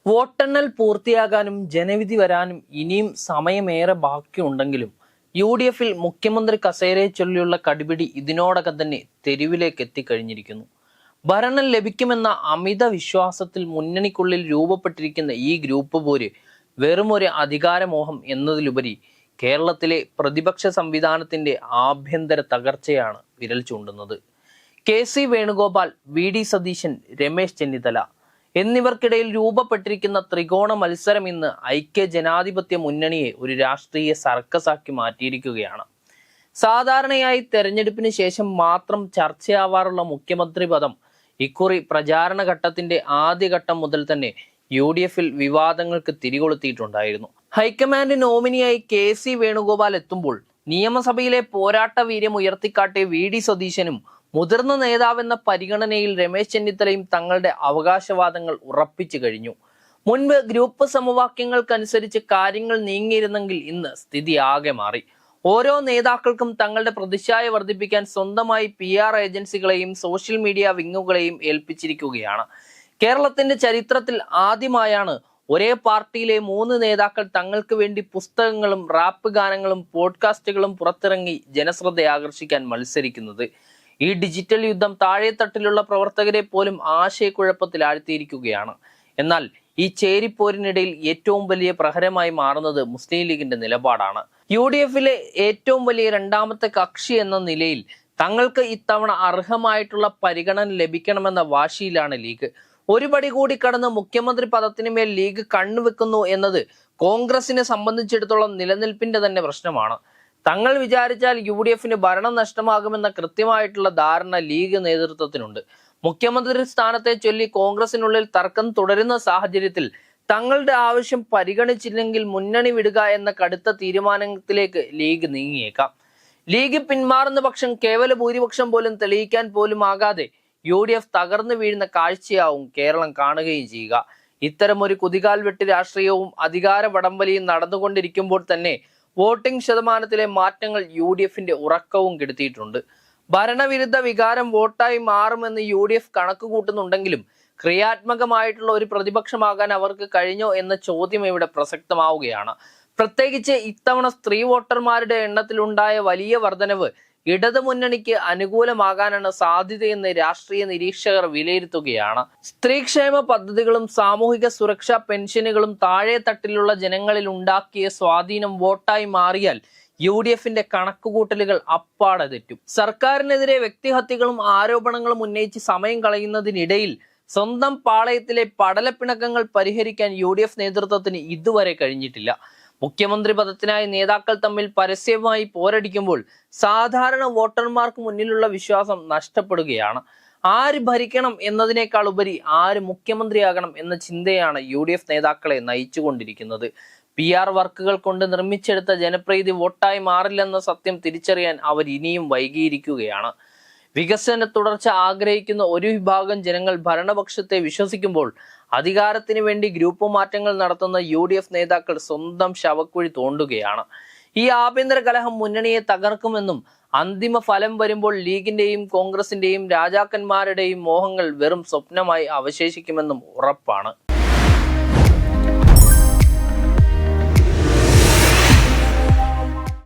വോട്ടെണ്ണൽ പൂർത്തിയാകാനും ജനവിധി വരാനും ഇനിയും സമയമേറെ ബാക്കിയുണ്ടെങ്കിലും UDFിൽ മുഖ്യമന്ത്രി കസേരയെ ചൊല്ലിയുള്ള കടിപിടി ഇതിനോടകം തന്നെ തെരുവിലേക്ക് എത്തിക്കഴിഞ്ഞിരിക്കുന്നു. ഭരണം ലഭിക്കുമെന്ന അമിത വിശ്വാസത്തിൽ മുന്നണിക്കുള്ളിൽ രൂപപ്പെട്ടിരിക്കുന്ന ഈ ഗ്രൂപ്പ് പോര് വെറും ഒരു അധികാരമോഹം എന്നതിലുപരി കേരളത്തിലെ പ്രതിപക്ഷ സംവിധാനത്തിന്റെ ആഭ്യന്തര തകർച്ചയാണ് വിരൽ ചൂണ്ടുന്നത്. KC വേണുഗോപാൽ, VD സതീശൻ, രമേശ് ചെന്നിത്തല എന്നിവർക്കിടയിൽ രൂപപ്പെട്ടിരിക്കുന്ന ത്രികോണ മത്സരം ഇന്ന് ഐക്യ ജനാധിപത്യ മുന്നണിയെ ഒരു രാഷ്ട്രീയ സർക്കസാക്കി മാറ്റിയിരിക്കുകയാണ്. സാധാരണയായി തെരഞ്ഞെടുപ്പിന് ശേഷം മാത്രം ചർച്ചയാവാറുള്ള മുഖ്യമന്ത്രി പദം ഇക്കുറി പ്രചാരണ ഘട്ടത്തിന്റെ ആദ്യഘട്ടം മുതൽ തന്നെ UDFിൽ വിവാദങ്ങൾക്ക് തിരികൊളുത്തിയിട്ടുണ്ടായിരുന്നു. ഹൈക്കമാൻഡ് നോമിനിയായി KC വേണുഗോപാൽ എത്തുമ്പോൾ നിയമസഭയിലെ പോരാട്ട വീര്യം ഉയർത്തിക്കാട്ടിയ VD സതീശനും മുതിർന്ന നേതാവെന്ന പരിഗണനയിൽ രമേശ് ചെന്നിത്തലയും തങ്ങളുടെ അവകാശവാദങ്ങൾ ഉറപ്പിച്ചു കഴിഞ്ഞു. മുൻപ് ഗ്രൂപ്പ് സമവാക്യങ്ങൾക്കനുസരിച്ച് കാര്യങ്ങൾ നീങ്ങിയിരുന്നെങ്കിൽ ഇന്ന് സ്ഥിതി ആകെ മാറി. ഓരോ നേതാക്കൾക്കും തങ്ങളുടെ പ്രതിച്ഛായ വർദ്ധിപ്പിക്കാൻ സ്വന്തമായി PR ഏജൻസികളെയും സോഷ്യൽ മീഡിയ വിങ്ങുകളെയും ഏൽപ്പിച്ചിരിക്കുകയാണ്. കേരളത്തിന്റെ ചരിത്രത്തിൽ ആദ്യമായാണ് ഒരേ പാർട്ടിയിലെ 3 നേതാക്കൾ തങ്ങൾക്ക് വേണ്ടി പുസ്തകങ്ങളും റാപ്പ് ഗാനങ്ങളും പോഡ്കാസ്റ്റുകളും പുറത്തിറങ്ങി ജനശ്രദ്ധ ആകർഷിക്കാൻ മത്സരിക്കുന്നത്. ഈ ഡിജിറ്റൽ യുദ്ധം താഴെത്തട്ടിലുള്ള പ്രവർത്തകരെ പോലും ആശയക്കുഴപ്പത്തിൽ ആഴ്ത്തിയിരിക്കുകയാണ്. എന്നാൽ ഈ ചേരിപ്പോരിനിടയിൽ ഏറ്റവും വലിയ പ്രഹരമായി മാറുന്നത് മുസ്ലിം ലീഗിന്റെ നിലപാടാണ്. UDFിലെ ഏറ്റവും വലിയ രണ്ടാമത്തെ കക്ഷി എന്ന നിലയിൽ തങ്ങൾക്ക് ഇത്തവണ അർഹമായിട്ടുള്ള പരിഗണന ലഭിക്കണമെന്ന വാശിയിലാണ് ലീഗ്. ഒരു പടി കൂടി കടന്ന് മുഖ്യമന്ത്രി പദത്തിന് മേൽ ലീഗ് കണ്ണുവെക്കുന്നു എന്നത് കോൺഗ്രസിനെ സംബന്ധിച്ചിടത്തോളം നിലനിൽപ്പിന്റെ തന്നെ പ്രശ്നമാണ്. തങ്ങൾ വിചാരിച്ചാൽ UDFിന് ഭരണം നഷ്ടമാകുമെന്ന കൃത്യമായിട്ടുള്ള ധാരണ ലീഗ് നേതൃത്വത്തിനുണ്ട്. മുഖ്യമന്ത്രി സ്ഥാനത്തെ ചൊല്ലി കോൺഗ്രസിനുള്ളിൽ തർക്കം തുടരുന്ന സാഹചര്യത്തിൽ തങ്ങളുടെ ആവശ്യം പരിഗണിച്ചില്ലെങ്കിൽ മുന്നണി വിടുക എന്ന കടുത്ത തീരുമാനത്തിലേക്ക് ലീഗ് നീങ്ങിയേക്കാം. ലീഗ് പിന്മാറുന്ന പക്ഷം കേവല ഭൂരിപക്ഷം പോലും തെളിയിക്കാൻ പോലും ആകാതെ UDF തകർന്നു വീഴുന്ന കാഴ്ചയാവും കേരളം കാണുകയും ചെയ്യുക. ഇത്തരം ഒരു കുതികാൽ വെട്ട് രാഷ്ട്രീയവും അധികാര വടംവലിയും നടന്നുകൊണ്ടിരിക്കുമ്പോൾ തന്നെ വോട്ടിംഗ് ശതമാനത്തിലെ മാറ്റങ്ങൾ UDFിന്റെ ഉറക്കവും കെടുത്തിയിട്ടുണ്ട്. ഭരണവിരുദ്ധ വികാരം വോട്ടായി മാറുമെന്ന് UDF കണക്ക് കൂട്ടുന്നുണ്ടെങ്കിലും ക്രിയാത്മകമായിട്ടുള്ള ഒരു പ്രതിപക്ഷമാകാൻ അവർക്ക് കഴിഞ്ഞോ എന്ന ചോദ്യം ഇവിടെ പ്രസക്തമാവുകയാണ്. പ്രത്യേകിച്ച് ഇത്തവണ സ്ത്രീ വോട്ടർമാരുടെ എണ്ണത്തിലുണ്ടായ വലിയ വർധനവ് ഇടതു മുന്നണിക്ക് അനുകൂലമാകാനാണ് സാധ്യതയെന്ന് രാഷ്ട്രീയ നിരീക്ഷകർ വിലയിരുത്തുകയാണ്. സ്ത്രീക്ഷേമ പദ്ധതികളും സാമൂഹിക സുരക്ഷാ പെൻഷനുകളും താഴെ തട്ടിലുള്ള ജനങ്ങളിൽ ഉണ്ടാക്കിയ സ്വാധീനം വോട്ടായി മാറിയാൽ UDFിന്റെ കണക്കുകൂട്ടലുകൾ അപ്പാടെ തെറ്റും. സർക്കാരിനെതിരെ വ്യക്തിഹത്യകളും ആരോപണങ്ങളും ഉന്നയിച്ച് സമയം കളയുന്നതിനിടയിൽ സ്വന്തം പാളയത്തിലെ പടലപ്പിണക്കങ്ങൾ പരിഹരിക്കാൻ UDF നേതൃത്വത്തിന് ഇതുവരെ കഴിഞ്ഞിട്ടില്ല. മുഖ്യമന്ത്രി പദത്തിനായി നേതാക്കൾ തമ്മിൽ പരസ്യമായി പോരടിക്കുമ്പോൾ സാധാരണ വോട്ടർമാർക്ക് മുന്നിലുള്ള വിശ്വാസം നഷ്ടപ്പെടുകയാണ്. ആര് ഭരിക്കണം എന്നതിനേക്കാൾ ഉപരി ആര് മുഖ്യമന്ത്രിയാകണം എന്ന ചിന്തയാണ് UDF നേതാക്കളെ നയിച്ചുകൊണ്ടിരിക്കുന്നത്. PR വർക്കുകൾ കൊണ്ട് നിർമ്മിച്ചെടുത്ത ജനപ്രീതി വോട്ടായി മാറില്ലെന്ന സത്യം തിരിച്ചറിയാൻ അവർ ഇനിയും വൈകിയിരിക്കുകയാണ്. വികസന തുടർച്ച ആഗ്രഹിക്കുന്ന ഒരു വിഭാഗം ജനങ്ങൾ ഭരണപക്ഷത്തെ വിശ്വസിക്കുമ്പോൾ അധികാരത്തിന് വേണ്ടി ഗ്രൂപ്പ് മാറ്റങ്ങൾ നടത്തുന്ന UDF നേതാക്കൾ സ്വന്തം ശവക്കുഴി തോണ്ടുകയാണ്. ഈ ആഭ്യന്തര കലഹം മുന്നണിയെ തകർക്കുമെന്നും അന്തിമ ഫലം വരുമ്പോൾ ലീഗിന്റെയും കോൺഗ്രസിന്റെയും രാജാക്കന്മാരുടെയും മോഹങ്ങൾ വെറും സ്വപ്നമായി അവശേഷിക്കുമെന്നും ഉറപ്പാണ്.